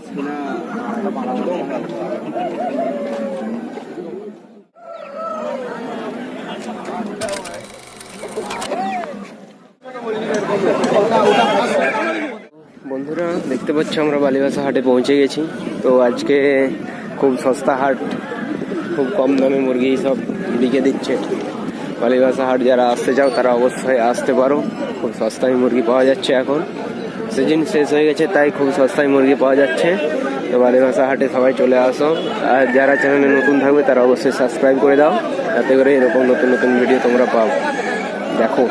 বন্ধুরা দেখতে পাচ্ছ আমরা বালিবাসা হাটে পৌঁছে গেছি। তো আজকে খুব সস্তা হাট, খুব কম দামে মুরগি সব বিকে দিচ্ছে। বালিবাসা হাট যারা আসতে চাও তারা অবশ্যই আসতে পারো, খুব সস্তায় মুরগি পাওয়া যাচ্ছে। এখন সিজন শেষ হয়ে গেছে তাই খুব সস্তায় মুরগি পাওয়া যাচ্ছে। তো বালিবাসা হাটে সবাই চলে আসো, আর যারা চ্যানেলে নতুন থাকবে তারা অবশ্যই সাবস্ক্রাইব করে দাও, যাতে করে এরকম নতুন নতুন ভিডিও তোমরা পাও। দেখো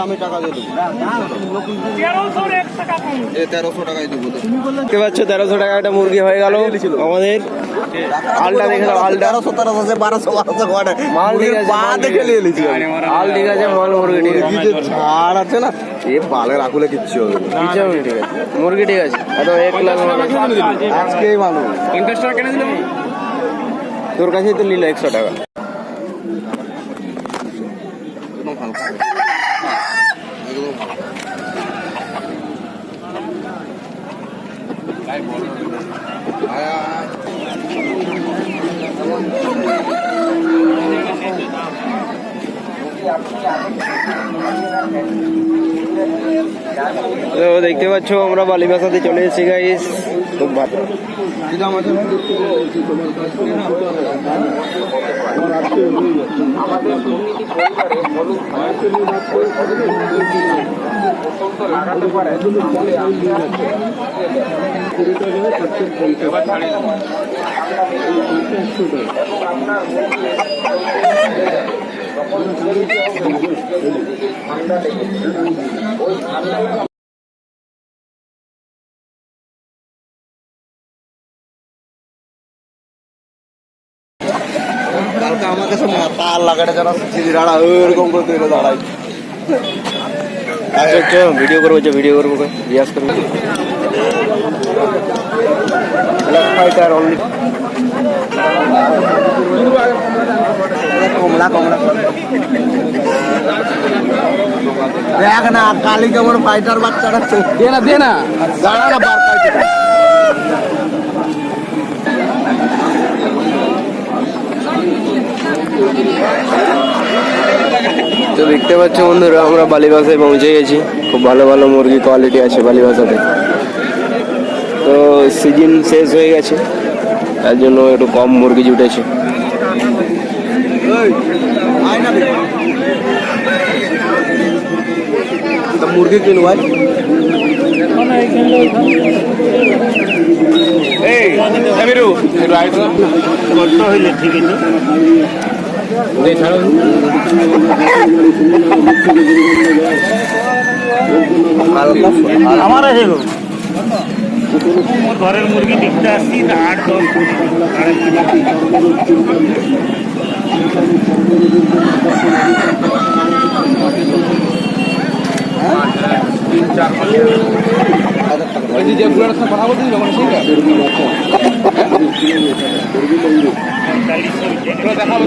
আমি টাকা দিয়ে দেবো 1300 টাকায় দেবো। দেখতে পাচ্ছ 1300 টাকা একটা মুরগি হয়ে গেল আমাদের। আলটা দেখে দাও, আলটা 1200 মাল ঠিক আছে, আল ঠিক আছে, মাল মুরগি ঠিক আছে, ছাড় আছে না এ বালের আকুলে কিচ্ছু হবে ঠিক আছে, মুরগি ঠিক আছে। এত 1 লাখ আজকেই মানুষ 50 টাকা কিনে দিলাম, তোর কাছেই তো নিল 100 টাকা। তো দেখতে পাচ্ছ আমরা বালিবাসাতে চলে এসেছি গাইস। খুব ভালো আমাকে তার লাগাটা যারা দাঁড়া ওরকম করতে দাঁড়াই ভিডিও করবো, ভিডিও করবো, রিয়াজ করবো। কমলা কমলা দেখ না কালি কেমন ফাইটার বাচ্চাটা দে না দাঁড়া না বার তো দেখতে পাচ্ছ বন্ধুরা আমরা বালিবাসায় পৌঁছে গেছি। খুব ভালো ভালো মুরগি কোয়ালিটি আছে বালিবাসাতে। তো সিজন শেষ হয়ে গেছে তার জন্য একটু কম মুরগি জুটেছে। মুরগি কিনবো ভাই ঠিক আছে আমার ঘরের মুরগি দেখতে আসছি 8-10 কথা বলতে দেখাবো